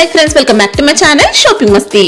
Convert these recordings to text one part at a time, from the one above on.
Hi friends welcome back to my channel shopping Masti.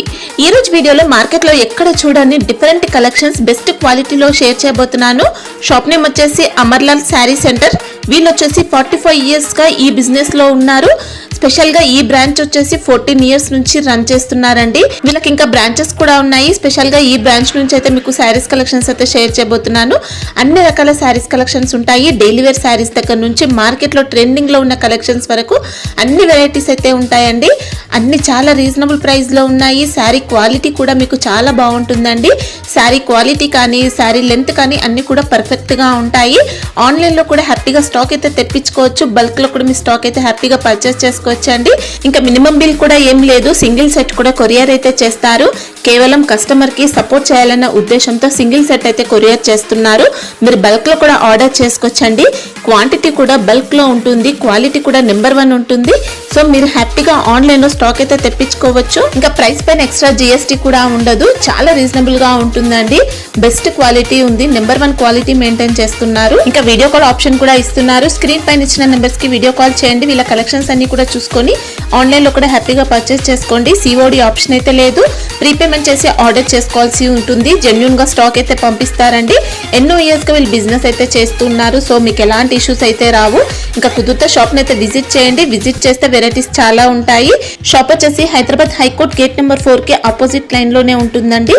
ఈ రోజు వీడియోలో మార్కెట్ లో ఎక్కడ చూడని డిఫరెంట్ కలెక్షన్స్ బెస్ట్ క్వాలిటీలో షేర్ చేయబోతున్నాను। షాప్ నేమ్ వచ్చేసి అమర్లాల్ శారీ సెంటర్। వీళ్ళు వచ్చేసి 45 ఇయర్స్ గా ఈ బిజినెస్ లో ఉన్నారు। స్పెషల్ గా ఈ బ్రాంచ్ వచ్చేసి 14 ఇయర్స్ నుంచి రన్ చేస్తున్నారండి। వీళ్ళకి ఇంకా బ్రాంచెస్ కూడా ఉన్నాయి। స్పెషల్ గా ఈ బ్రాంచ్ నుంచి అయితే మీకు సారీస్ కలెక్షన్స్ అయితే షేర్ చేయబోతున్నాను। అన్ని రకాల సారీస్ కలెక్షన్స్ ఉంటాయి। డైలీ వేర్ సారీస్ దగ్గర నుంచి మార్కెట్ లో ట్రెండింగ్ లో ఉన్న కలెక్షన్స్ వరకు అన్ని వెరైటీస్ అయితే ఉంటాయండి। అన్ని చాలా రీజనబుల్ ప్రైస్ లో ఉన్నాయి। సారీ క్వాలిటీ కూడా మీకు చాలా బాగుంటుందండి। సారీ క్వాలిటీ కానీ సారీ లెంత్ కానీ అన్ని కూడా పర్ఫెక్ట్ గా ఉంటాయి। ఆన్లైన్ లో కూడా హ్యాపీగా స్టాక్ అయితే తెప్పించుకోవచ్చు। బల్క్ లో కూడా మీ స్టాక్ అయితే హ్యాపీగా పర్చేస్ చేసుకోవచ్చు అండి। ఇంకా మినిమం బిల్ కూడా ఏం లేదు, సింగిల్ సెట్ కూడా కొరియర్ అయితే చేస్తారు। కేవలం కస్టమర్ కి సపోర్ట్ చేయాలన్న ఉద్దేశంతో సింగిల్ సెట్ అయితే కొరియర్ చేస్తున్నారు। మీరు బల్క్ లో కూడా ఆర్డర్ చేసుకోవచ్చండి। క్వాంటిటీ కూడా బల్క్ లో ఉంటుంది, క్వాలిటీ కూడా నెంబర్ 1 ఉంటుంది। సో మీరు హ్యాపీగా ఆన్లైన్ లో స్టాక్ అయితే తెప్పించుకోవచ్చు। ఇంకా ప్రైస్ పైన ఎక్స్ట్రా జిఎస్టీ కూడా ఉండదు, చాలా రీజనబుల్ గా ఉంటుందండి। బెస్ట్ క్వాలిటీ ఉంది, నెంబర్ 1 క్వాలిటీ మెయింటైన్ చేస్తున్నారు। ఇంకా వీడియో కాల్ ఆప్షన్ కూడా ఇస్తున్నారు। స్క్రీన్ పైన ఇచ్చిన నెంబర్స్ కి వీడియో కాల్ చేయండి। వీళ్ళ కలెక్షన్స్ అన్ని కూడా చూసుకొని ఆన్లైన్ లో కూడా హ్యాపీగా పర్చేస్ చేసుకోండి। సిఓడి ఆప్షన్ అయితే లేదు, ప్రీపేమెంట్ చేసి ఆర్డర్ చేసుకోవాల్సి ఉంటుంది। జెన్యూన్ గా స్టాక్ అయితే పంపిస్తారండి। ఎన్నో ఇయర్స్ గా వీళ్ళు బిజినెస్ అయితే చేస్తున్నారు। సో మీకు ఎలాంటి ఇష్యూస్ అయితే రావు। ఇంకా కుదిరితే షాప్ ని అయితే విజిట్ చేయండి। విజిట్ చేస్తే వెరైటీస్ చాలా ఉంటాయి। షాప్ వచ్చేసి హైదరాబాద్ హైకోర్ట్ గేట్ నెంబర్ 4 కి ఆపోజిట్ లైన్ లోనే ఉంటుందండి।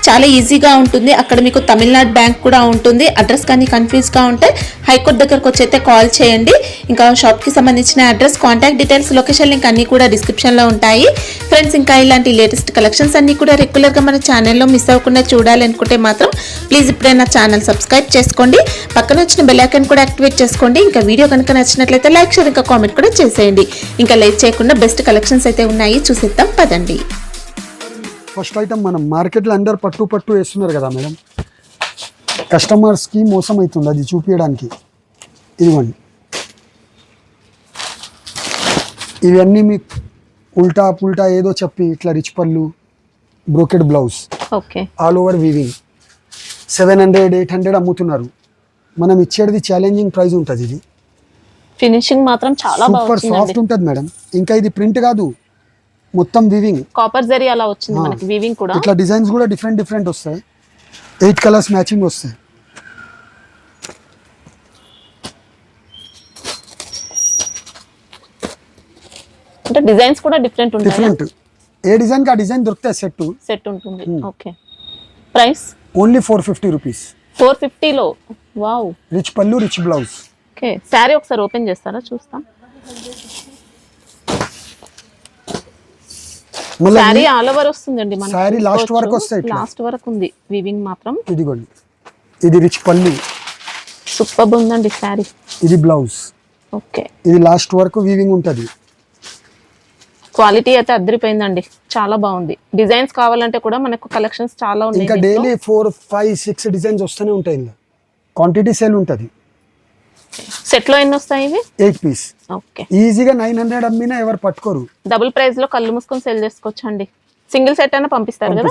చాలా ఈజీగా ఉంటుంది। అక్కడ మీకు తమిళనాడు బ్యాంక్ కూడా ఉంటుంది। అడ్రస్ కానీ కన్ఫ్యూజ్ గా ఉంటే హైకోర్ట్ దగ్గరకు వచ్చి అయితే కాల్ చేయండి। ఇంకా షాప్ కి సంబంధించిన address, contact details, location link అన్ని కూడా డిస్క్రిప్షన్ లో ఉంటాయి ఫ్రెండ్స్। ఇంకా ఇలాంటి లేటెస్ట్ కలెక్షన్స్ అన్ని కూడా రెగ్యులర్ గా మన ఛానల్లో మిస్ అవ్వకుండా చూడాలనుకుంటే మాత్రం ప్లీజ్ ఇప్పుడే నా ఛానల్ సబ్స్క్రైబ్ చేసుకోండి। పక్కన వచ్చిన బెల్ ఐకాన్ కూడా యాక్టివేట్ చేసుకోండి। ఇంకా వీడియో కనుక నచ్చినట్లయితే లైక్, షేర్, ఇంకా కామెంట్ కూడా చేసేయండి। ఇంకా లేట్ చేయకుండా బెస్ట్ కలెక్షన్స్ అయితే ఉన్నాయి, చూసేద్దాం పదండి। ఫస్ట్ ఐటమ్ మనం మార్కెట్లో అందరు పట్టు వేస్తున్నారు కదా మేడం, కస్టమర్స్కి మోసం అవుతుంది, అది చూపించడానికి ఇదిగోండి। ఇవన్నీ మీకు ఉల్టా పుల్టా ఏదో చెప్పి ఇట్లా రిచ్ పళ్ళు, brocade blouse, okay, all over weaving 700-800 అమ్ముతున్నారు। మనం ఇచ్చేది ఛాలెంజింగ్ ప్రైస్ ఉంటుంది। ఇది ఫినిషింగ్ మాత్రం చాలా సూపర్ సాఫ్ట్ ఉంటుంది మేడం। ఇంకా ఇది ప్రింట్ కాదు, మొత్తం వీవింగ్, కాపర్ జరీ అలా వచ్చింది మనకి వీవింగ్ కూడా। ఇట్లా డిజైన్స్ కూడా డిఫరెంట్ వస్తాయి। 8 కలర్స్ మ్యాచింగ్ వస్తాయి। అంటే డిజైన్స్ కూడా డిఫరెంట్ ఉంటాయి। డిఫరెంట్ ఏ డిజైన్ కి ఆ డిజైన్ దొరుకుతాయి, సెట్ ఉంటుంది। Okay, price only 450 rupees. 450 లో వావ్, రిచ్ పళ్ళు, రిచ్ బ్లౌజ్। ఓకే, సారీ ఒకసారి ఓపెన్ చేస్తారా, చూస్తాం। సారీ ఆల్ ఓవర్ వస్తుందండి మనకి, సారీ లాస్ట్ వరకు వస్తాయి, లాస్ట్ వరకు ఉంది వీవింగ్ మాత్రం। ఇదిగోండి, ఇది రిచ్ పళ్ళు, సూపర్ ఉందండి సారీ। ఇది బ్లౌజ్, ఓకే, ఇది లాస్ట్ వరకు వీవింగ్ ఉంటుంది। క్వాలిటీ అయితే అదిరిపోయిందండి, చాలా బాగుంది। డిజైన్స్ కావాలంటే కూడా మనకు కలెక్షన్స్ చాలా ఉన్నాయి। ఇంకా డైలీ 4, 5, 6 డిజైన్స్ వస్తూనే ఉంటాయి। ఇంకా క్వాంటిటీ సేల్ ఉంటుంది। సెట్ లో ఎన్ని వస్తాయి ఇవి? 8 పీస్। ఓకే, ఈజీగా 900 అమ్మినా ఎవరు పట్టుకోరు। డబుల్ ప్రైస్ లో కళ్ళు మూసుకొని సేల్ చేసుకోవచ్చు అండి। సింగిల్ సెట్ అయినా పంపిస్తారు కదా।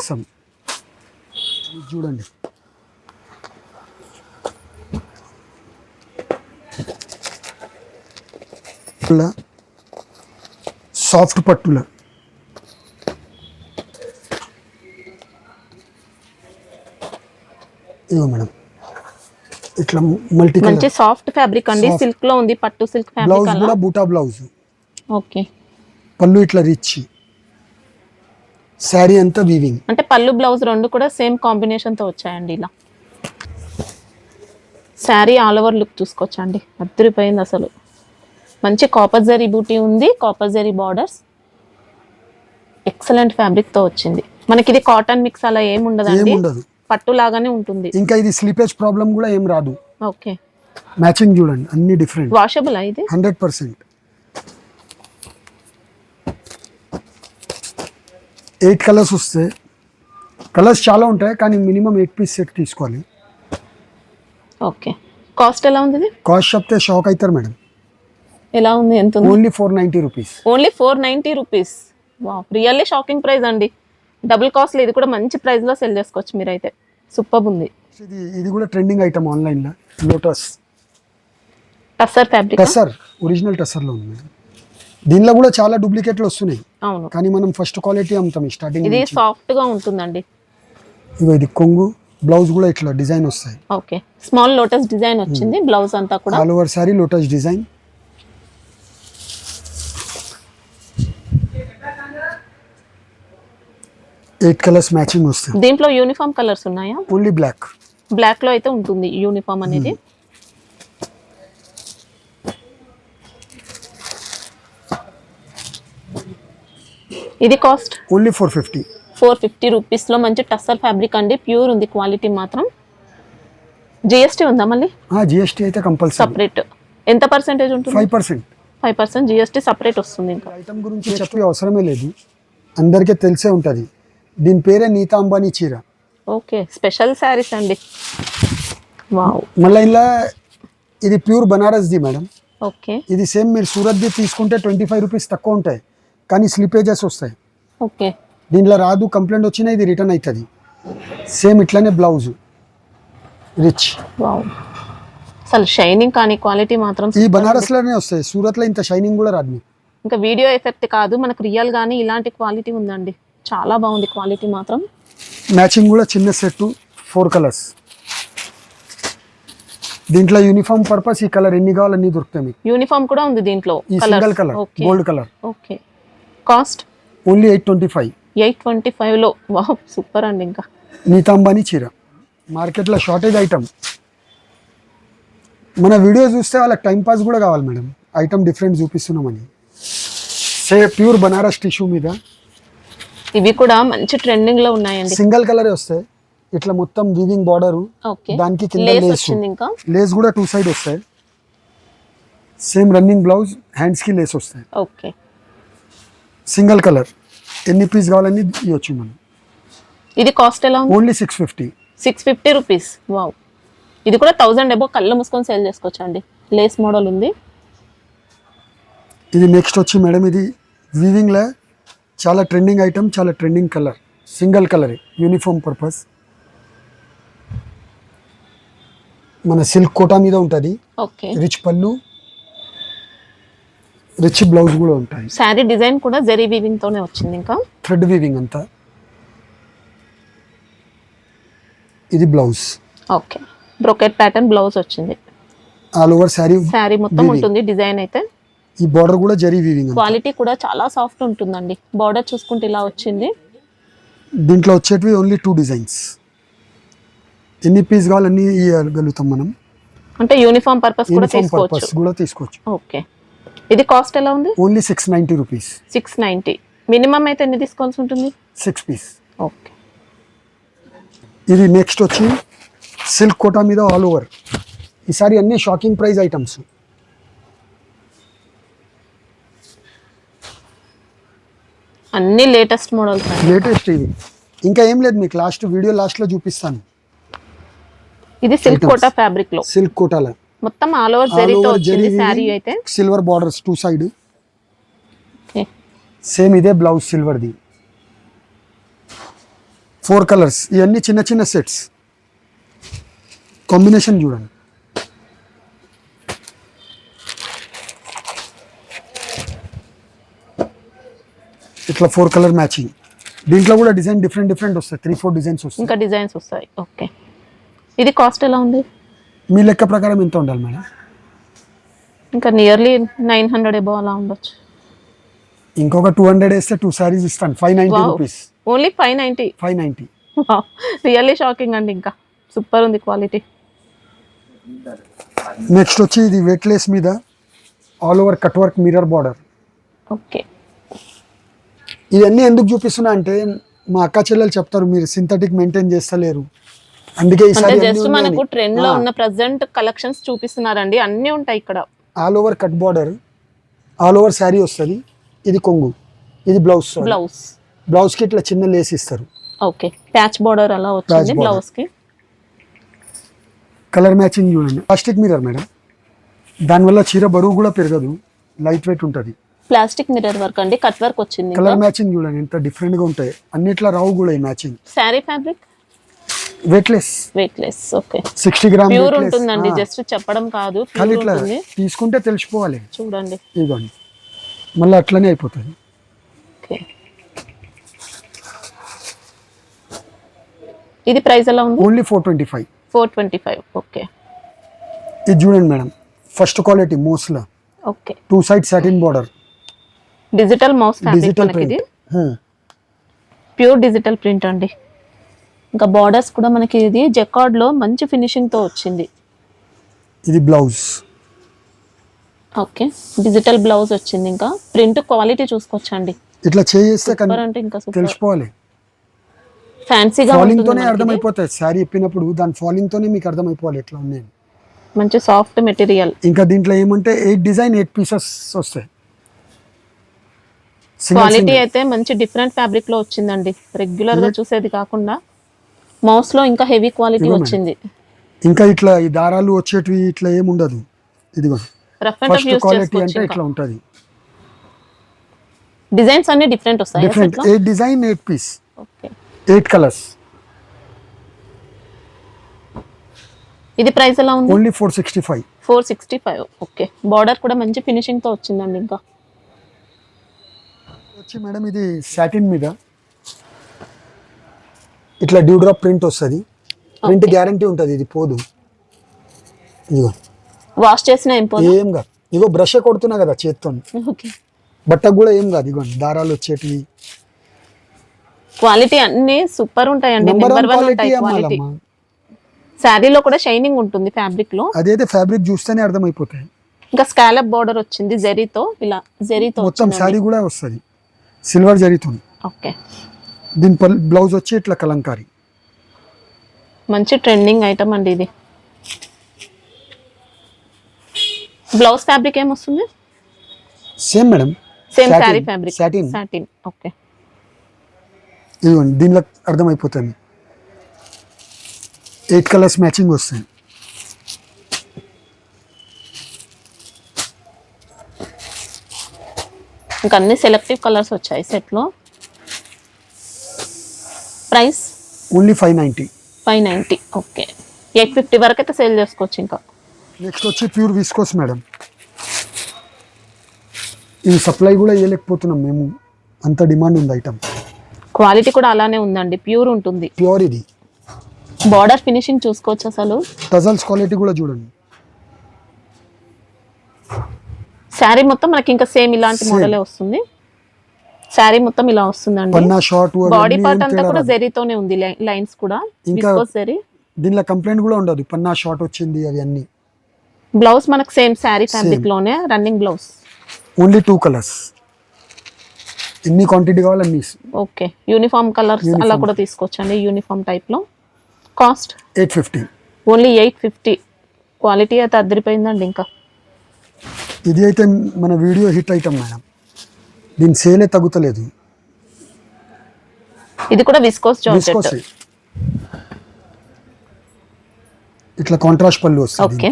చూడండి, సాఫ్ట్ పట్టుల ఇగో మేడం, ఇట్లా మల్టీ మంచి సాఫ్ట్ ఫ్యాబ్రిక్ అండి, సిల్క్ లో ఉంది, పట్టు సిల్క్ ఫ్యాబ్రిక్ బ్లౌజ్ కూడా బూటా బ్లౌజ్। ఓకే, పళ్ళు ఇట్లా రిచ్, సారీ అంతా వీవింగ్, అంటే పళ్ళు బ్లౌజ్ రెండు కూడా సేమ్ కాంబినేషన్ తో వచ్చాయండి। ఇలా సారీ ఆల్ ఓవర్ లుక్ చూసుకోవచ్చండి, అదిరిపోయింది అసలు। మంచి కాపర్ జరీ బూటీ ఉంది, copper zari borders, excellent fabric తో వచ్చింది మనకి। ఇది కాటన్ మిక్స్ అలా ఏం ఉండదండి, పట్టు లాగానే ఉంటుంది। ఇంకా ఇది స్లీపేజ్ ప్రాబ్లం కూడా ఏం రాదు। ఓకే, మ్యాచింగ్ చూడండి, అన్ని డిఫరెంట్, వాషబుల్ ఇది 100%। 8 కలర్స్ వస్తాయి। కలర్స్ చాలా ఉంటాయి, కానీ మినిమం 8 పీస్ సెట్ తీసుకోవాలి। ఓకే, కాస్ట్ ఎలా ఉంది ఇది? కాస్ట్ చెప్తే షాక్ అవుతారు మేడం। ఎలా ఉంది, ఎంత ఉంది? Only 490 rupees. Only 490 rupees, wow, really shocking price అండి। డబుల్ కాస్ట్ లో ఇది కూడా మంచి ప్రైస్ లో సెల్ చేసుకోవచ్చు మీరైతే, సూపర్ ఉంది। ఇది కూడా ట్రెండింగ్ ఐటమ్ ఆన్లైన్ లో, lotus tussar fabric, tussar original tussar లో ఉంది। దీనిలో కూడా చాలా డూప్లికేట్లు వస్తున్నాయి, అవును. కానీ మనం ఫస్ట్ క్వాలిటీ అమ్ముతాం స్టార్టింగ్. ఇది సాఫ్ట్ గా ఉంటుందండి. ఇగో ఇది కొంగు, బ్లౌజ్ కూడా ఇట్లా డిజైన్ వస్తాయి. ఓకే, స్మాల్ లోటస్ డిజైన్ వచ్చింది బ్లౌజ్ అంతా కూడా. All over sari lotus design. Eight colours matching వస్తాయి. దీంట్లో యూనిఫామ్ కలర్స్ ఉన్నాయా? Only black. బ్లాక్ లో అయితే ఉంటుంది యూనిఫామ్ అనేది. ఇది కాస్ట్ ఓన్లీ 450. 450 రూపీస్ లో మంచి టస్సర్ ఫ్యాబ్రిక్ అండి, ప్యూర్ ఉంది క్వాలిటీ మాత్రం. జిఎస్టీ ఉందా మళ్ళీ? జిఎస్టీ అయితే కంపల్సరీ సపరేట్. ఎంత పర్సెంటేజ్ ఉంటుంది? 5%. 5% జిఎస్టీ సపరేట్ వస్తుంది. ఇంకా ఐటమ్ గురించి చెప్పే అవసరమే లేదు, అందరికీ తెలిసే ఉంటుంది. దీని పేరే నీతా అంబానీ చీర. ఓకే, స్పెషల్ శారీస్ అండి. వావ్. మళ్ళీ ఇలా ఇది ప్యూర్ బనారస్ది మేడం. ఓకే. ఇది సేమ్ మీరు సూరత్ది తీసుకుంటే 25 రూపీస్ తక్కువ ఉంటాయి, కానీ స్లిపేజెస్ వస్తాయి. ఓకే. దీంట్లో రాదు, కంప్లైంట్ వచ్చినా ఇది రిటర్న్ అవుతుంది. సేమ్ ఇట్లానే బ్లౌజ్ రిచ్. వావ్, అసలు షైనింగ్ కానీ క్వాలిటీ మాత్రం ఈ బనారస్లోనే వస్తాయి, సూరత్లో ఇంత షైనింగ్ కూడా రాదు మీకు. ఇంకా వీడియో ఎఫెక్ట్ కాదు, మనకు రియల్ గానీ ఇలాంటి క్వాలిటీ ఉందండి, చాలా బాగుంది క్వాలిటీ మాత్రం. మ్యాచింగ్ కూడా చిన్న సెట్ 4 కలర్స్. దీంట్లో యూనిఫామ్ పర్పస్ ఈ కలర్ ఎన్ని కావాలి అన్ని దొరుకుతాయి మీకు. యూనిఫామ్ కూడా ఉంది దీంట్లో. ఈ single colour gold colour. Okay. Cost only 825. 825 లో. వావ్, సూపర్ అండి. ఇంకా నీతా అంబానీ చీర మార్కెట్లో షార్టేజ్ ఐటమ్. మన వీడియో చూస్తే వాళ్ళకి టైం పాస్ కూడా కావాలి మేడం, ఐటమ్ డిఫరెంట్ చూపిస్తున్నామని. ప్యూర్ బనారస్ టిష్యూ మీద ఇవి కూడా మంచి ట్రెండింగ్ లో ఉన్నాయండి. సింగిల్ కలర్ వస్తాయి, ఇట్లా మొత్తం వీవింగ్ బార్డర్, దానికి కింద లేస్. లేస్ కూడా 2 సైడ్ వస్తాయి. సేమ్ రన్నింగ్ బ్లౌజ్, హ్యాండ్స్ కి లేస్ వస్తాయి. ఓకే. సింగిల్ కలర్ ఎన్ని పీస్ కావాలని ఇవ్వచ్చు మనం. ఇది కాస్ట్ ఎలా ఉంది? ఓన్లీ 650. 650 రూపీస్. వావ్, ఇది కూడా 1000 ఎబో కళ్ళు మూసుకొని సేల్ చేసుకోవచ్చు అండి. లేస్ మోడల్ ఉంది. ఇది నెక్స్ట్ వచ్చి మేడం, ఇది వీవింగ్ లో చాలా ట్రెండింగ్ ఐటమ్, చాలా trending colour. Single colour uniform purpose. మన సిల్క్ కోటా మీద ఉంటుంది. ఓకే. రిచ్ పళ్ళు, రిచ్ బ్లౌజ్ కూడా ఉంటాయి. శారీ డిజైన్ కూడా జరీ వీవింగ్ తోనే వచ్చింది. ఇంకా థ్రెడ్ వీవింగ్ అంతా. ఇది blouse. Okay, brocade pattern blouse వచ్చింది. ఆల్ ఓవర్ శారీ మొత్తం ఉంటుంది డిజైన్ అయితే. ఈ బార్డర్ కూడా జరీ వీవింగ్. క్వాలిటీ కూడా చాలా సాఫ్ట్ ఉంటుందండి. బార్డర్ చూసుకుంటే ఇలా వచ్చింది. దీంట్లో వచ్చేటివి ఓన్లీ 2 డిజైన్స్. ఎన్ని పీస్ కావాలన్నీ ఇవ్వగలుగుతాం మనం. అంటే యూనిఫామ్ పర్పస్ కూడా తీసుకోవచ్చు. ఓకే. ఇది కాస్ట్ ఎలా ఉంది? Only 690 rupees. 690. మినిమం అయితే ఎన్ని తీసుకోవాల్సి ఉంటుంది? 6 పీస్. ఓకే. ఇది నెక్స్ట్ వచ్చి సిల్క్ కోటా మీద ఆల్ ఓవర్. ఈసారి అన్ని షాకింగ్ ప్రైస్ ఐటమ్స్. అన్ని లేటెస్ట్ మోడల్స్. లేటెస్ట్ ఇది. ఇంకా ఏం లేదు, మీకు వీడియో లాస్ట్ లో చూపిస్తాను. ఇది సిల్క్ కోటా ఫ్యాబ్రిక్ లో. సిల్క్ కోటాలో మొత్తం ఆల్ ఓవర్ జరీతో వచ్చింది సారీ అయితే. Silver borders 2 side. Okay. Same ఇదే బ్లౌజ్ సిల్వర్ ది. 4 కలర్స్. ఇవన్నీ చిన్న చిన్న సెట్స్. కాంబినేషన్ చూడండి. ఇట్లా 4 కలర్ మ్యాచింగ్. దీంట్లో కూడా డిజైన్ డిఫరెంట్ వస్తాయి. 3-4 డిజైన్స్ వస్తాయి. ఇంకా డిజైన్స్ వస్తాయి. ఓకే. ఇది కాస్ట్ ఎలా ఉంది? మీ లెక్క ప్రకారం ఎంత ఉండాలి మేడం? ఇంకా నియర్లీ 900 ఎబో అలా ఉండొచ్చు. ఇంకొక 200 వేస్తే 2 సారీస్ ఇస్తాను. 590 రూపీస్. ఓన్లీ 590. రియల్లీ షాకింగ్ అండి. ఇంకా సూపర్ ఉంది క్వాలిటీ. నెక్స్ట్ వచ్చి ఇది వెయిట్ లెస్ మీద all over cut work mirror border. Okay. ఇవన్నీ ఎందుకు చూపిస్తున్నా అంటే మా అక్క చెల్లెలు చెప్తారు మీరు సింథటిక్ మెయింటైన్ చేస్తలేరు, అందుకే జస్ట్ మనకు ట్రెండ్ లో ఉన్న ప్రెసెంట్ కలెక్షన్స్ చూపిస్తున్నారండి. అన్ని ఉంటాయి ఇక్కడ. All over cut border, all over sari వస్తుంది. ఇది కొంగు, ఇది బ్లౌజ్ కి ఇట్లా చిన్న లేస్ ఇస్తారు. ఓకే. ప్యాచ్ బార్డర్ అలా వచ్చింది బ్లౌజ్ కి. కలర్ మ్యాచింగ్ చూడండి. ప్లాస్టిక్ మిర్రర్ మేడం, దానివల్ల చీర బరువు కూడా పెరగదు, లైట్ వెయిట్ ఉంటుంది. ప్లాస్టిక్ మిర్రర్ వర్క్ అండి, కట్ వర్క్ వచ్చింది. కలర్ మ్యాచింగ్ చూడండి ఎంత డిఫరెంట్ గా ఉంటాయి. అన్నిట్లా రావు కూడా ఈ matching. Sari fabric weight less. Okay. 60 gram pure ఉంటుందండి, జస్ట్ చెప్పడం కాదు, ప్యూర్ ఉంటుంది. తీసుకుంటే తెలిసిపోవాలి. చూడండి. ఇదిగోండి మళ్ళీ అట్లనే అయిపోతుంది. ఓకే, ఇది ప్రైస్ ఎలా ఉంది? ఓన్లీ 425. 425. ఓకే, ఇది చూడండి మేడం, ఫస్ట్ క్వాలిటీ మోస్లా. Okay, 2 side satin border, digital మౌస్ ఫ్యాబ్రిక్ డిజిటల్ మనకి ఇది ప్రింట్. ప్యూర్ డిజిటల్ ప్రింట్ అండి. ఇంకా బార్డర్స్ కూడా మనకి ఇది జకార్డ్ లో మంచి ఫినిషింగ్ తో వచ్చింది. ఇది బ్లౌజ్. ఓకే, డిజిటల్ బ్లౌజ్ వచ్చింది. ఇంకా ప్రింట్ క్వాలిటీ చూసుకోవచ్చండి. ఇట్లా చేస్తే సూపర్ అంటే ఇంకా సూపర్, తెలిసిపోవాలి. ఫ్యాన్సీగా ఫాలింగ్ ఉంటుంది తోనే మనకి ఇది. అర్థమైపోతుంది. శారీ ఇప్పినప్పుడు దాని ఫాలింగ్ తోనే మీకు అర్థమైపోవాలి ఎట్లా ఉన్నాయి. మంచి సాఫ్ట్ మెటీరియల్. ఇంకా దీంట్లో ఏమంటే 8 డిజైన్ 8 పీసెస్ వస్తాయి. క్వాలిటీ అయితే మంచి డిఫరెంట్ ఫ్యాబ్రిక్ లో వచ్చిందండి. రెగ్యులర్ గా చూసేది కాకుండా మౌస్ లో ఇంకా హెవీ క్వాలిటీ వచ్చింది. ఇంకా ఇట్లా ఈ దారాలు వచ్చేటివి ఇట్లా ఏముండదు. ఇదిగో rough and tough first use quality అంటే చేసుకోవచ్చు. ఇట్లా ఉంటది. డిజైన్స్ అన్ని డిఫరెంట్ వస్తాయి different 8 design 8 piece, okay, 8 colours. ఇది ప్రైస్ ఎలా ఉంది? ఓన్లీ 465. 465. ఓకే, బార్డర్ కూడా మంచి ఫినిషింగ్ తో వచ్చిందండి. ఇంకా వచ్చి మేడం ఇది సాటిన్ మీద ఇట్లా డ్యూ డ్రాప్ ప్రింట్ వస్తుంది. ప్రింట్ గ్యారంటీ ఉంటుంది, ఇది పోదు. ఇదిగో వాష్ చేసిన ఏం పోదు. ఏం కాదు. ఇగో బ్రష్ కొడుతున్నా కదా చేత్తో, ఓకే, బట్టకు కూడా ఏం కాదు. ఇగో దారాలు వచ్చేటివి క్వాలిటీ అన్ని సూపర్ ఉంటాయండి. నెంబర్ నెంబర్ 1 క్వాలిటీ ఉంటాయి క్వాలిటీ. అమ్మాలమ్మా. శారీలో కూడా షైనింగ్ ఉంటుంది ఫ్యాబ్రిక్ లో. అదైతే ఫ్యాబ్రిక్ చూస్తేనే అర్థమైపోతాయి. ఇంకా స్కాలప్ బార్డర్ వచ్చింది జరీతో, ఇలా జరీతో మొత్తం వచ్చిందండి. శారీ కూడా వస్తుంది సిల్వర్ జరీతో. ఓకే, దీని బ్లౌజ్ వచ్చి ఇట్లా కలంకారీ. మంచి ట్రెండింగ్ ఐటమ్ అండి ఇది. బ్లౌజ్ ఫ్యాబ్రిక్ ఏమొస్తుంది? Same madam, same sari fabric satin. Satin. Okay, ఇదిగోండి దీనిలో అర్థమైపోతుంది. 8 కలర్స్ మ్యాచింగ్ వస్తాయి. ఇంకా అన్ని సెలెక్టివ్ కలర్స్ వచ్చాయి సెట్ లో. Price only 590. 590. ఓకే, 850 వరకు అయితే సేల్ చేసుకోవచ్చు. ఇంకా నెక్స్ట్ వచ్చి ప్యూర్ విస్కోస్ మేడం. ఇది సప్లై కూడా ఇవ్వలేకపోతున్నాం మేము, అంత డిమాండ్ ఉంది ఐటమ్. క్వాలిటీ కూడా అలానే ఉందండి, ప్యూర్ ఉంటుంది. ప్యూర్. ఇది బార్డర్ ఫినిషింగ్ చూసుకోవచ్చు అసలు. టజల్స్ క్వాలిటీ కూడా చూడండి. శారీ మొత్తం మనకి ఇంకా సేమ్ ఇలాంటి మోడలే వస్తుంది. శారీ మొత్తం ఇలా వస్తుందండి. పన్నా షార్ట్ బాడీ పార్ట్ అంతా కూడా జరీతోనే ఉంది, లైన్స్ కూడా ఇంకా విస్కోస్ జరీ. దీనిలో కంప్లైంట్ కూడా ఉండదు పన్నా షార్ట్ వచ్చింది అవి అన్ని. బ్లౌజ్ మనకు సేమ్ శారీ ఫ్యాబ్రిక్ లోనే రన్నింగ్ బ్లౌజ్. Only 2 colours. ఎన్ని క్వాంటిటీ కావాలి అన్ని. ఓకే, యూనిఫామ్ కలర్స్ అలా కూడా తీసుకోవచ్చండి, యూనిఫామ్ టైప్ లో. కాస్ట్ 850. ఓన్లీ 850. క్వాలిటీ అయితే అదిరిపోయిందండి. ఇంకా ఇది అయితే మన వీడియో హిట్ ఐటమ్ మేడం, దీని సేలే తగ్గుతలేదు. ఇది కూడా విస్కోస్ విస్కోస్ జార్జెట్. ఇట్లా కాంట్రాస్ట్ పళ్ళు వస్తుంది ఓకే,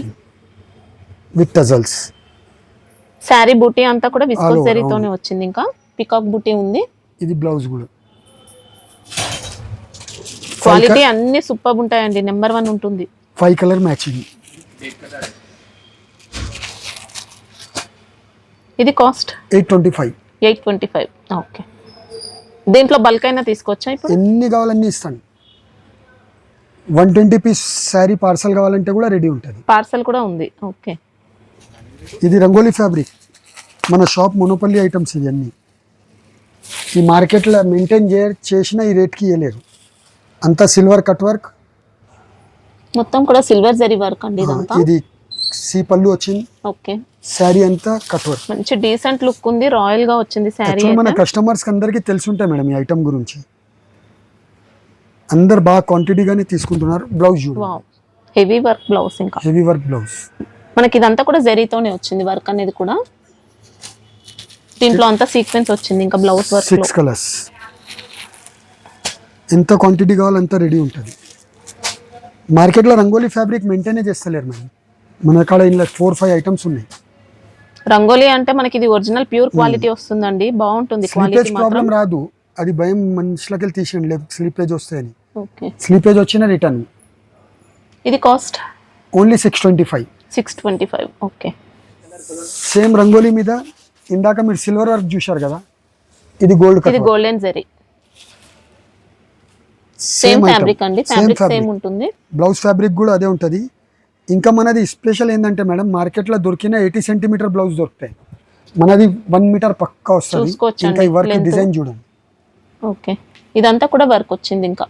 విత్ టజల్స్. శారీ బూటీ అంతా కూడా విస్కోస్ All over, జరీతోనే వచ్చింది. ఇంకా పికాక్ బూటీ ఉంది. ఇది బ్లౌజ్ కూడా. క్వాలిటీ అన్ని సూపర్ ఉంటాయండి, నెంబర్ 1 ఉంటుంది. 5 కలర్ మ్యాచింగ్. ఇది కాస్ట్ 825. 825. ఓకే, దీంట్లో బల్క్ అయినా తీసుకోవచ్చా? ఇప్పుడు ఎన్ని కావాలన్నీ ఇస్తాను. 120 పీస్ శారీ పార్సల్ కావాలంటే కూడా రెడీ ఉంటుంది. పార్సల్ కూడా ఉంది. ఓకే, ఇది రంగోలీ ఫ్యాబ్రిక్, మన షాప్ మొనోపల్లి ఐటమ్స్ ఇవన్నీ. ఈ మార్కెట్లో మెయింటైన్ చేసిన ఈ రేట్కి ఇవ్వలేరు. అంతా సిల్వర్ కట్ వర్క్, మొత్తం కూడా సిల్వర్ జరీ వర్క్ అండి ఇదంతా. ఇది సి పళ్ళు వచ్చింది. ఓకే, శారీ అంతా కట్ వర్క్. మంచి డీసెంట్ లుక్ ఉంది, రాయల్ గా వచ్చింది శారీ. యాక్చువల్ మన కస్టమర్స్ అందరికీ తెలుసుంటాయి మేడం ఈ ఐటమ్ గురించి, అందరు బాగా క్వాంటిటీగానే తీసుకుంటున్నారు. బ్లౌజ్ చూడు, వావ్, హెవీ వర్క్ బ్లౌజ్. ఇంకా హెవీ వర్క్ బ్లౌజ్. మనకి ఇదంతా కూడా జరీతోనే వచ్చింది వర్క్ అనేది కూడా. దీంట్లో అంతా సీక్వెన్స్ వచ్చింది. ఇంకా బ్లౌజ్ వర్క్ 6 కలర్స్. ఎంత క్వాంటిటీ కావాలో అంత రెడీ ఉంటుంది. మార్కెట్లో రంగోలీ ఫ్యాబ్రిక్ మెయింటైన్ చేస్తలేరు మేడం, మన కాడ ఇంట్లో 4-5 ఐటమ్స్ ఉన్నాయి. రంగోలీ అంటే మనకి ఇది ఒరిజినల్ ప్యూర్ క్వాలిటీ వస్తుందండి, బాగుంటుంది క్వాలిటీ స్లీపేజ్ ప్రాబ్లం రాదు, అది భయం మనుషులకి తీసేయండి లేదు స్లీపేజ్ వస్తాయని. ఓకే, స్లీపేజ్ వచ్చిన రిటర్న్. ఇది cost only 625. 625. Okay, same rangoli మీద ఇందాక మీరు సిల్వర్ వర్క్ చూశారు కదా, ఇది గోల్డ్ ఇది గోల్డెన్ జరీ సేమ్ ఫ్యాబ్రిక్ అండి, ఫ్యాబ్రిక్ సేమ్ ఉంటుంది. బ్లౌజ్ ఫ్యాబ్రిక్ కూడా అదే ఉంటుంది. ఇంకా మనది స్పెషల్ ఏంటంటే మేడం, మార్కెట్లో దొరికిన 80 సెంటీమీటర్ బ్లౌజ్ దొరుకుతాయి, మనది 1 మీటర్ పక్కా వస్తుంది. ఇంకా ఈ వర్క్ డిజైన్ చూడండి. ఓకే, ఇదంతా కూడా వర్క్ వచ్చింది. ఇంకా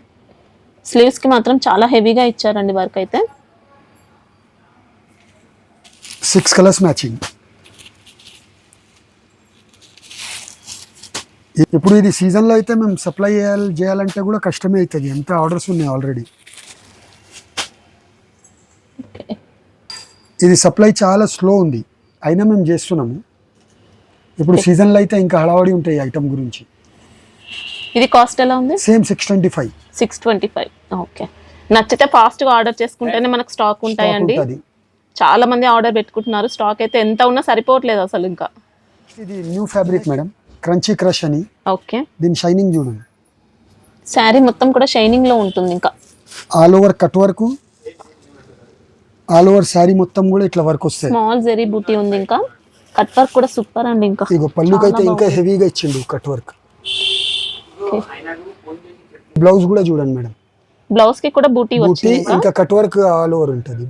స్లీవ్స్ కి మాత్రం చాలా హెవీగా ఇచ్చారండి వర్క్ అయితే. 6 కలర్స్ మ్యాచింగ్. ఇప్పుడు ఇది సీజన్లో అయితే మేము సప్లై చేయాలంటే కూడా కష్టమే అవుతుంది, ఎంత ఆర్డర్స్ ఉన్నాయి ఆల్రెడీ. ఇది సప్లై చాలా స్లో ఉంది, అయినా మేము చేస్తున్నాము. ఇప్పుడు సీజన్లో అయితే ఇంకా హడావడి ఉంటాయి ఐటమ్ గురించి. ఇది కాస్ట్ ఎలా ఉంది? సేమ్ 625. 625. ఓకే, నచ్చితే ఫాస్ట్గా ఆర్డర్ చేసుకుంటేనే మనకు స్టాక్ ఉంటాయండి. చాలా మంది ఆర్డర్ పెట్టుకుంటున్నారు, స్టాక్ అయితే ఎంత ఉన్నా సరిపోవట్లేదు అసలు. ఇంకా ఇది new fabric madam, crunchy crush అని. ఓకే, దీని షైనింగ్ చూడండి. శారీ మొత్తం కూడా షైనింగ్ లో ఉంటుంది. ఇంకా all over cut work, all over sari మొత్తం కూడా ఇట్లా వర్క్ వస్తాయి. స్మాల్ జరీ బూటీ ఉంది. ఇంకా కట్ వర్క్ కూడా సూపర్ అండి. ఇంకా ఇగో పళ్ళుకైతే ఇంకా హెవీగా ఇచ్చిండు కట్ వర్క్. బ్లౌజ్ కూడా చూడండి మేడం, బ్లౌజ్ కి కూడా బూటీ వచ్చింది. ఇంకా కట్ వర్క్ ఆల్ ఓవర్ ఉంటుంది.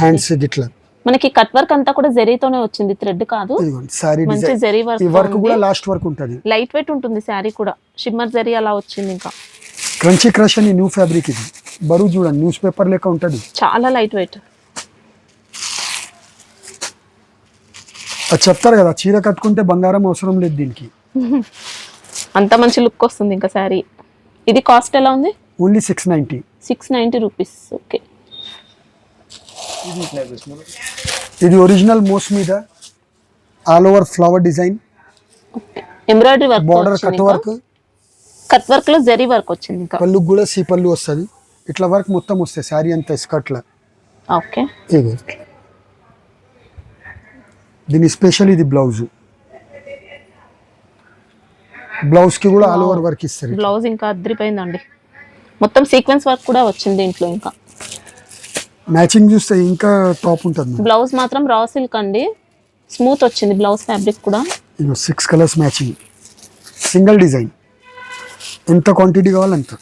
హ్యాండ్స్ ఇట్లా మనకి కట్ వర్క్ అంతా కూడా జరీతోనే వచ్చింది, థ్రెడ్ కాదు. సారీ మంచి జరీ వర్క్, ఈ వర్క్ కూడా లాస్ట్ వర్క్ ఉంటుంది. లైట్ వెయిట్ ఉంటుంది శారీ కూడా, షిమ్మర్ జరీ అలా వచ్చింది. ఇంకా క్రంచీ క్రష్ అని న్యూ ఫ్యాబ్రిక్. ఇది బరువు చూడండి, న్యూస్ పేపర్ లెక్క ఉంటుంది, చాలా లైట్ వెయిట్. అది చెప్తారు కదా, చీర కట్టుకుంటే బంగారం అవసరం లేదు దీనికి, అంత మంచి లుక్ వస్తుంది. ఇంకా శారీ ఇది కాస్ట్ ఎలా ఉంది? ఓన్లీ 690. 690 రూపీస్. ఓకే, ఇది ఒరిజినల్ మోస్ మీద all over flower design, embroidery work, border cut work, cut work లో జరీ వర్క్ వచ్చింది. ఇంకా పళ్ళు కూడా సీ పళ్ళు వస్తుంది, ఇట్లా వర్క్ మొత్తం వస్తాయి శారీ అంతా స్కర్ట్ లా. ఓకే, దీని స్పెషల్ ఇది బ్లౌజ్, బ్లౌజ్ కి కూడా ఆల్ ఓవర్ వర్క్ ఇస్తారు. బ్లౌజ్ ఇంకా అద్రిపోయిందండి, మొత్తం సీక్వెన్స్ వర్క్ కూడా వచ్చింది దీంట్లో. ఇంకా మ్యాచింగ్ చూస్తే ఇంకా టాప్ ఉంటుంది. బ్లౌజ్ మాత్రం రా సిల్క్ అండి, స్మూత్ వచ్చింది బ్లౌజ్ ఫ్యాబ్రిక్ కూడా. 6 కలర్స్ మ్యాచింగ్, సింగిల్ డిజైన్, ఎంత క్వాంటిటీ కావాలంత.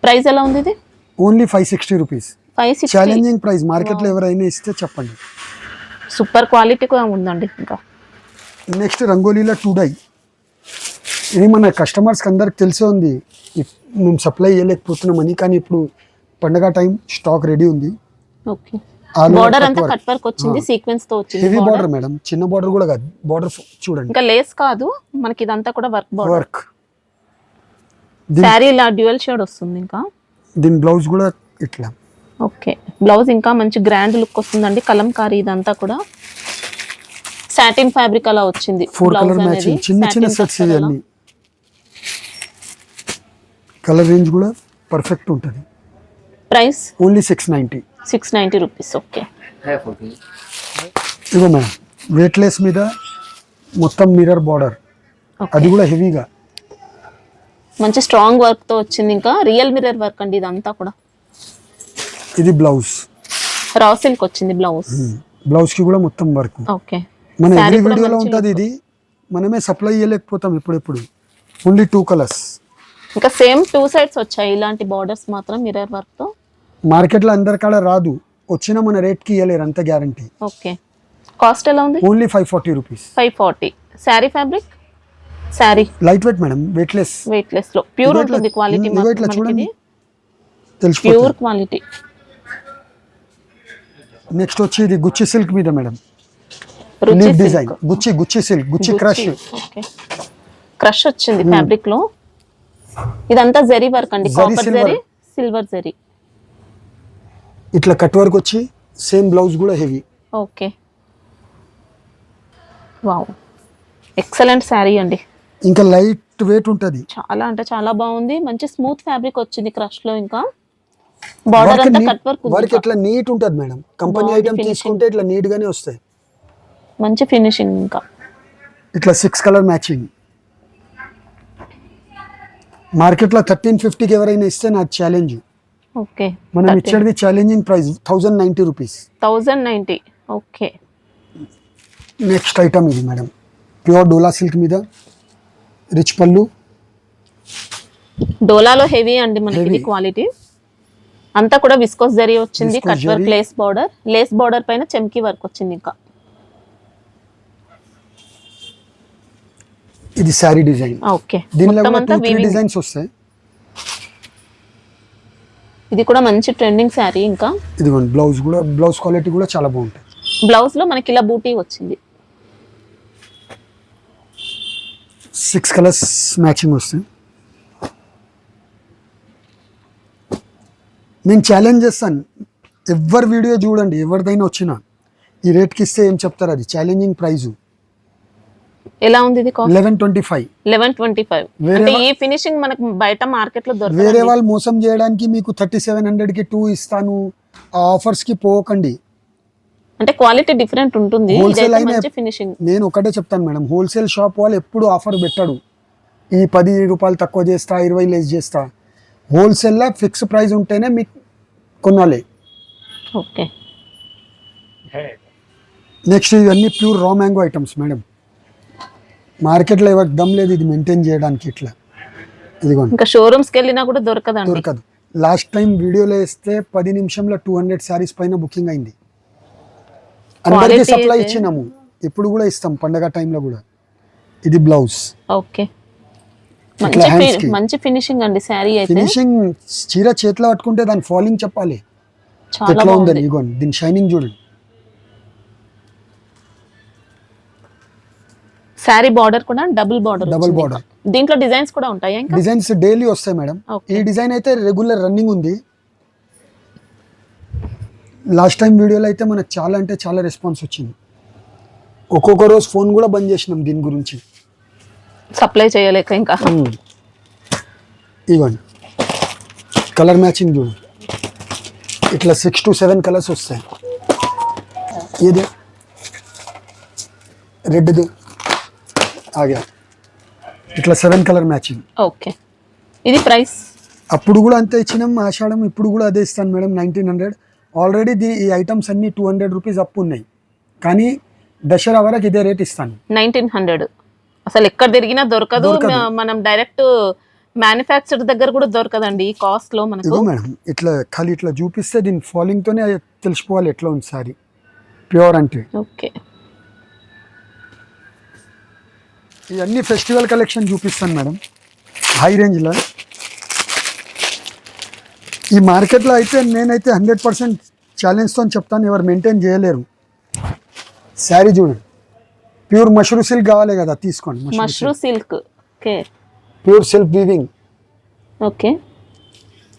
ప్రైస్ ఎలా ఉంది ఇది? Only 560 rupees. 560. ఛాలెంజింగ్ ప్రైస్, మార్కెట్లో ఎవరైనా ఇస్తే చెప్పండి. సూపర్ క్వాలిటీ కూడా ఉందండి. ఇంకా నెక్స్ట్ రంగోలీలో 2 డై. ఇది మన కస్టమర్స్కి అందరికి తెలిసే ఉంది, మేము సప్లై చేయలేకపోతున్నామని, కానీ ఇప్పుడు పండగ టైం స్టాక్ రెడీ ఉంది. ఓకే, బార్డర్ అంతా కట్ వర్క్ వచ్చింది, సీక్వెన్స్ తో వచ్చింది. హెవీ బార్డర్ మేడం, చిన్న బార్డర్ కూడా కాదు, బార్డర్ చూడండి. ఇంకా లేస్ కాదు మనకి, ఇదంతా కూడా వర్క్ బార్డర్. వర్క్ శారీ ఇలా డ్యూయల్ షేడ్ వస్తుంది. ఇంకా దీని బ్లౌజ్ కూడా ఇట్లా. ఓకే, బ్లౌజ్ ఇంకా మంచి గ్రాండ్ లుక్ వస్తుందండి, కలంకారీ ఇదంతా కూడా. సాటిన్ ఫ్యాబ్రిక్ అలా వచ్చింది. 4 కలర్ మ్యాచింగ్, చిన్న చిన్న సెట్స్ ఇవన్నీ. కలర్ రేంజ్ కూడా పర్ఫెక్ట్ ఉంటుంది. Price only 690. 690 రూపీస్. ఓకే, ఇగో మేడం వెయిట్లెస్ మీద మొత్తం మిర్రర్ బార్డర్, అది కూడా హెవీగా మంచి స్ట్రాంగ్ వర్క్ తో వచ్చింది. ఇంకా రియల్ మిర్రర్ వర్క్ అండి ఇదంతా కూడా. ఇది బ్లౌజ్ రా సిల్క్ వచ్చింది బ్లౌజ్. బ్లౌజ్ కి కూడా మొత్తం వర్క్. ఓకే, మన ఎవ్రీ వీడియోలో ఉంటుంది ఇది, మనమే సప్లై చేయలేకపోతాం ఇప్పుడెప్పుడు. Only 2 colours. ఇంకా సేమ్ 2 సైడ్స్ వచ్చాయి ఇలాంటి బార్డర్స్ మాత్రం మిర్రర్ వర్క్ తో. మార్కెట్లో అందరికాడ రాదు, వచ్చిన మన రేట్కి ఇవ్వలేరు, అంత గ్యారంటీ. ఓకే, కాస్ట్ ఎలా ఉంది? Only 540 rupees. 540. Sari fabric, sari light weight madam, weightless. Weightless లో ప్యూర్ ఉంటుంది క్వాలిటీ ఇట్లా చూడండి, ప్యూర్ క్వాలిటీ. నెక్స్ట్ వచ్చి ఇది గుచ్చి సిల్క్ మీద మేడం, రుచి డిజైన్ గుచ్చి సిల్క్, గుచ్చి క్రష్. ఓకే, క్రష్ వచ్చింది ఫ్యాబ్రిక్ లో. ఇదంతా జరీ వర్క్ అండి, కాపర్ జరీ, సిల్వర్ జరీ. ఇట్లా కట్ వర్క్ వచ్చి సేమ్ బ్లౌజ్ కూడా heavy. Okay, wow, excellent sari అండి. ఇంకా లైట్ వెయిట్ ఉంటుంది, చాలా అంటే చాలా బాగుంది. మంచి స్మూత్ ఫ్యాబ్రిక్ వచ్చింది క్రష్ లో. ఇంకా బార్డర్ అంతా కట్ వర్క్ ఉంది. వర్క్ ఇట్లా నీట్ ఉంటుంది మేడం, కంపెనీ ఐటమ్ తీసుకుంటే ఇట్లా నీట్ గానే వస్తాయి, మంచి ఫినిషింగ్. ఇంకా ఇట్లా 6 కలర్ మ్యాచింగ్. మార్కెట్లో 1350కి ఎవరైనా ఇస్తే నాకు ఛాలెంజ్. ఓకే, మనం ఇచ్చేది challenging price 1090 rupees. 1090. Okay. Next item ఇది మేడం, ప్యూర్ డోలా సిల్క్ మీద రిచ్ పళ్ళు. డోలాలో హెవీ అండి మనకి ఇది క్వాలిటీ. అంతా కూడా విస్కోస్ జరీ వచ్చింది, Viscose cut work, zari. Lace border పైన చెమ్కీ వర్క్ వచ్చింది. ఇంకా ఇది శారీ డిజైన్. ఓకే. దీనిలో మొత్తం కూడా అంతా 2-3 వీవింగ్. డిజైన్స్ వస్తాయి. ఇది కూడా మంచి ట్రెండింగ్ శారీ. ఇంకా ఇదిగోండి బ్లౌజ్ కూడా, బ్లౌజ్ క్వాలిటీ కూడా చాలా బాగుంటుంది. బ్లౌజ్ లో మనకి ఇలా బూటీ వచ్చింది. 6 కలర్స్ మ్యాచింగ్ వస్తాయి. నేను ఛాలెంజ్ చేస్తాను, ఎవరి వీడియో చూడండి, ఎవరిదైనా వచ్చినా ఈ రేట్కి ఇస్తే ఏం చెప్తారు, అది ఛాలెంజింగ్ ప్రైజు. ఎలా ఉంది ఇది కాస్ట్? 1125. 1125. అంటే ఈ ఫినిషింగ్ మనకు బయట మార్కెట్ లో దొరకదు. వేరే వాళ్ళు మోసం చేయడానికి మీకు 3700కి 2 ఇస్తాను, ఆ ఆఫర్స్కి పోకండి. అంటే క్వాలిటీ డిఫరెంట్ ఉంటుంది. హోల్సేల్ ఇదైతే అయినా మంచి ఫినిషింగ్. నేను ఒకటే చెప్తాను మేడం, హోల్సేల్ షాప్ వాళ్ళు ఎప్పుడు ఆఫర్ పెట్టాడు, ఈ 10 రూపాయలు తక్కువ చేస్తా, 20 లెస్ చేస్తా. హోల్సేల్లో ఫిక్స్ ప్రైస్ ఉంటేనే మీకు కొనాలి. ఓకే. నెక్స్ట్ ఇవన్నీ pure raw mango items madam. మార్కెట్లో ఎవరికి దమ్ లేదు ఇది మెయింటైన్ చేయడానికి. ఇట్లా ఇదిగోండి, ఇంకా షోరూమ్స్ కి వెళ్ళినా కూడా దొరకదండి. దొరకదు. లాస్ట్ టైం వీడియోలో వేస్తే 10 నిమిషంలో 200 శారీస్ పైన బుకింగ్ అయింది. అందరికీ Quality సప్లై అయితే- ఇచ్చినాము, ఇప్పుడు కూడా ఇస్తాం పండగ టైంలో కూడా. ఇది బ్లౌజ్ ఓకే. ఇట్లా హ్యాండ్స్ కి మంచి ఫినిషింగ్ అండి శారీ అయితే. ఫినిషింగ్. చీర చేతిలో పట్టుకుంటే దాని ఫాలింగ్ చెప్పాలి చాలా ఎట్లా ఉందని. బాగుంది. ఇదిగోండి దీని షైనింగ్ చూడండి. శారీ బార్డర్ కూడా డబుల్ బార్డర్. Double border. దీంట్లో డిజైన్స్ కూడా ఉంటాయా ఇంకా? డిజైన్స్ డైలీ వస్తాయి మేడం. Okay. ఈ డిజైన్ అయితే రెగ్యులర్ రన్నింగ్ ఉంది. లాస్ట్ టైం వీడియోలో అయితే మనకు చాలా అంటే చాలా రెస్పాన్స్ వచ్చింది. ఒక్కొక్క రోజు ఫోన్ కూడా బంద్ చేసినాం దీని గురించి. సప్లై చేయలేక ఇంకా. ఇవ్వండి కలర్ మ్యాచింగ్ చూడండి, ఇట్లా 6 to 7 కలర్స్ వస్తాయి. ఇది రెడ్ది ఆగా, ఇట్లా 7 కలర్ మ్యాచింగ్. ఓకే. ఇది ప్రైస్? అప్పుడు కూడా అంతే ఇచ్చినాం ఆషాఢం, ఇప్పుడు కూడా అదే ఇస్తాను మేడం, 1900. ఆల్రెడీ ఈ ఐటమ్స్ అన్ని 200 రూపీస్ అప్పు ఉన్నాయి, కానీ దసరా వరకు ఇదే రేట్ ఇస్తాను. 1900 అసలు ఎక్కడ తిరిగినా దొరకదు. మనం డైరెక్ట్ మ్యానుఫ్యాక్చర్ దగ్గర కూడా దొరకదండి ఈ కాస్ట్ లో మనకు. ఇగో మేడం ఇట్లా ఖాళీ ఇట్లా చూపిస్తే దీని ఫాలింగ్ తోనే తెలిసిపోవాలి ఎట్లా ఉంది సారీ ప్యూర్ అంటే. ఓకే. ఇవన్నీ ఫెస్టివల్ కలెక్షన్ చూపిస్తాను మేడం, హై రేంజ్లో. ఈ మార్కెట్లో అయితే నేనైతే 100% ఛాలెంజ్తో చెప్తాను, ఎవరు మెయింటైన్ చేయలేరు. శారీ చూడండి, ప్యూర్ మష్రూ సిల్క్ కావాలి కదా, తీసుకోండి. Mashru silk. Okay. Pure silk weaving. Okay.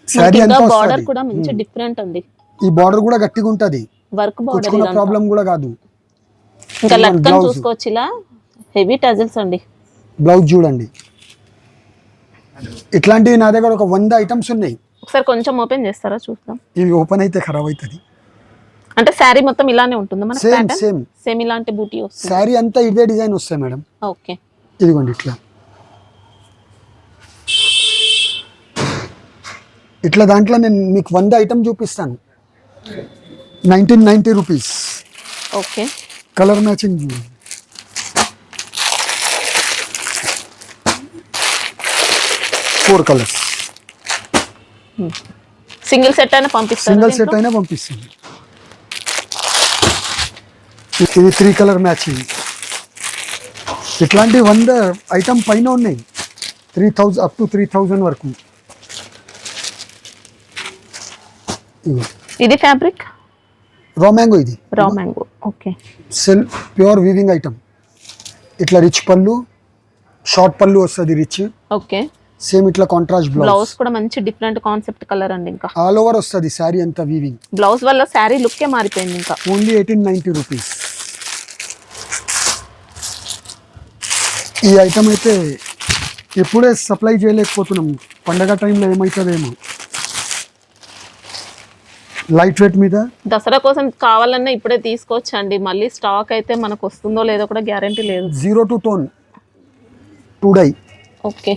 Sari అంతా బార్డర్ వస్తుంది. కూడా మంచి డిఫరెంట్ అండి. ఈ బార్డర్ కూడా గట్టిగా ఉంటుంది, వర్క్ బార్డర్. కుచ్చుకున్న ప్రాబ్లం కూడా కాదు. ఇంకా లట్కన్ బ్లౌజ్. చూసుకోవచ్చు, ఇలా హెవీ టజల్స్ అండి. బ్లౌజ్ చూడండి, ఇట్లాంటివి నా దగ్గర ఒక 100 ఐటమ్స్ ఉన్నాయి. ఒకసారి కొంచెం ఓపెన్ చేస్తారా చూద్దాం. ఇవి ఓపెన్ అయితే ఖరాబ్ అవుతుంది. అంటే శారీ మొత్తం ఇలానే ఉంటుంది మనకి? సేమ్ ప్యాటర్న్ సేమ్ సేమ్ ఇలాంటి బూటీ వస్తుంది. శారీ అంతా ఇదే డిజైన్ వస్తాయి మేడం. ఓకే. ఇదిగోండి ఇట్లా ఇట్లా దాంట్లో నేను మీకు 100 ఐటమ్ చూపిస్తాను, 1990 రూపీస్. ఓకే. కలర్ మ్యాచింగ్ చూడండి, ఫోర్ కలర్స్. సింగిల్ సెట్ అయినా పంపిస్తారు? సింగిల్ సెట్ అయినా పంపిస్తుంది. ఇది 3 కలర్ మ్యాచింగ్. ఇట్లాంటి 100 ఐటమ్ పైన ఉన్నాయి, 3000 అప్ టు 3000 వరకు. ఇది ఫ్యాబ్రిక్ రా మ్యాంగో. ఇది రా మ్యాంగో. ఓకే. సెల్ ప్యూర్ వీవింగ్ ఐటమ్. ఇట్లా రిచ్ పళ్ళు, షార్ట్ పళ్ళు వస్తుంది రిచ్. ఓకే. సేమ్ ఇట్లా కాంట్రాస్ట్ బ్లౌజ్ బ్లౌజ్. కూడా మంచి డిఫరెంట్ కాన్సెప్ట్ కలర్ అండి. ఇంకా ఆల్ ఓవర్ వస్తుంది శారీ అంతా వీవింగ్. బ్లౌజ్ వల్ల శారీ లుక్కే మారిపోయింది. ఇంకా ఓన్లీ 1890 రూపీస్. ఈ ఐటమ్ అయితే ఇప్పుడే సప్లై చేయలేకపోతున్నాం, పండగ టైంలో ఏమవుతుందేమో. లైట్ వెయిట్ మీద దసరా కోసం కావాలన్నా ఇప్పుడే తీసుకోవచ్చండి. మళ్ళీ స్టాక్ అయితే మనకు వస్తుందో లేదో కూడా గ్యారంటీ లేదు. 0 to tone 2 డై. ఓకే.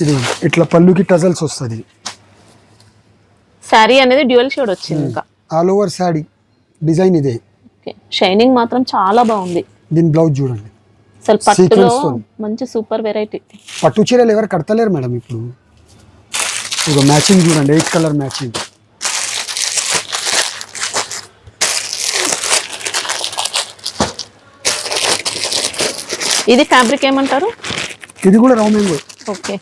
ఇది ఇట్లా పళ్ళుకి టజల్స్ వస్తుంది. శారీ అనేది డ్యూయల్ షేడ్ వచ్చింది. ఇంకా ఆల్ ఓవర్ శారీ డిజైన్ ఇదే. ఓకే, షైనింగ్ మాత్రం చాలా బాగుంది. దీని బ్లౌజ్ చూడండి. అసలు పట్టులో Sequence tone. మంచి సూపర్ వెరైటీ. పట్టు చీరలు ఎవరు కడతలేరు మేడం ఇప్పుడు. ఇక మ్యాచింగ్ చూడండి, 8 కలర్ మ్యాచింగ్. ఇది ఫ్యాబ్రిక్ ఏమంటారు? ఇది కూడా raw mango. Okay,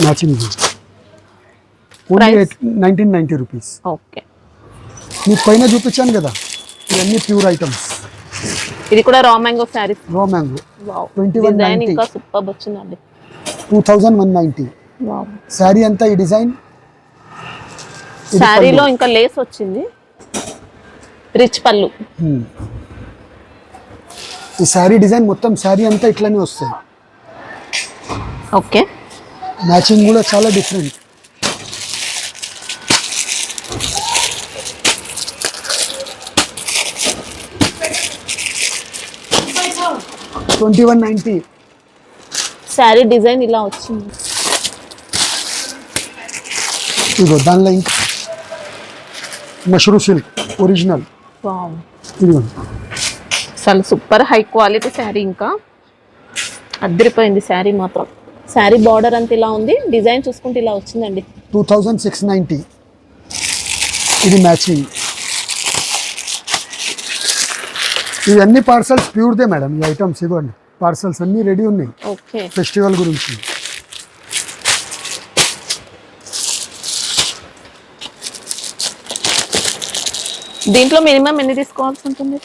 matching only 1990 rupees. Okay. మీకు పైన చూపించాను కదా, ఇవన్నీ ప్యూర్ ఐటమ్స్. ఇది కూడా raw mango sari. Raw mango wow, 2190. Design ఇంకా సూపర్ వచ్చిందండి. 2190 వావ్, శారీ అంతా ఈ డిజైన్. శారీలో ఇంకా లేస్ వచ్చింది, రిచ్ పళ్ళు. ఈ శారీ డిజైన్ మొత్తం శారీ అంతా ఇట్లానే వస్తాయి. ఓకే, మ్యాచింగ్ కూడా చాలా డిఫరెంట్. $2190. శారీ డిజైన్ ఇలా వచ్చింది. ఇదిగో దానిలో ఇంకా మష్రూ సిల్క్ ఒరిజినల్. వావ్, ఇదిగోండి. అసలు సూపర్ హై క్వాలిటీ శారీ, ఇంకా అద్దరిపోయింది శారీ మాత్రం. శారీ బార్డర్ అంతా ఇలా ఉంది, డిజైన్ చూసుకుంటే ఇలా వచ్చిందండి. 2690. ఇది మ్యాచింగ్. ఇవన్నీ పార్సల్స్ ప్యూర్దే మేడం. ఈ ఐటమ్స్ ఇవ్వండి, పార్సల్స్ అన్నీ రెడీ ఉన్నాయి ఓకే, ఫెస్టివల్ గురించి. దీంట్లో మినిమం ఎన్ని తీసుకోవాల్సి ఉంటుంది?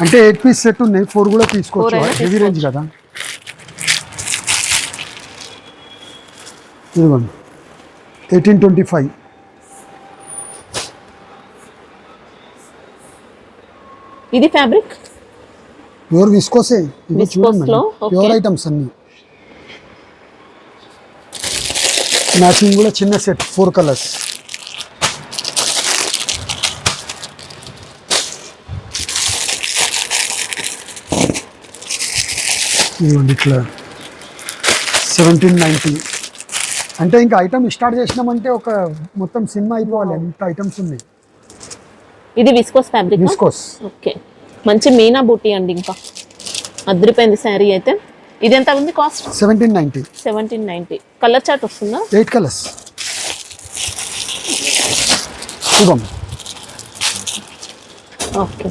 అంటే 8 పీస్ సెట్ ఉన్నాయి, 4 కూడా తీసుకోవచ్చు. 4 అయినా హెవీ రేంజ్ కదా. ఇదిగోండి 1825. ఇది ఫ్యాబ్రిక్ ప్యూర్ విస్కోసే. Viscose లో, okay. ప్యూర్ ఐటమ్స్ అన్ని. మ్యాచింగ్ కూడా చిన్న సెట్ 4 కలర్స్. ఇదిగోండి ఇట్లా 1790. అంటే ఇంకా ఐటమ్ స్టార్ట్ చేసినామంటే ఒక మొత్తం సినిమా అయిపోవాలి, ఎంత ఐటమ్స్ ఉన్నాయి. ఇది విస్కోస్ ఫ్యాబ్రిక్. విస్కోస్. ఓకే, మంచి మీనా బూటీ అండి, ఇంకా అద్దరిపోయింది శారీ అయితే. ఇది ఎంత ఉంది కాస్ట్? 1790. 1790. కలర్ చార్ట్ వస్తుందా? 8 కలర్స్. చూద్దాం. ఓకే,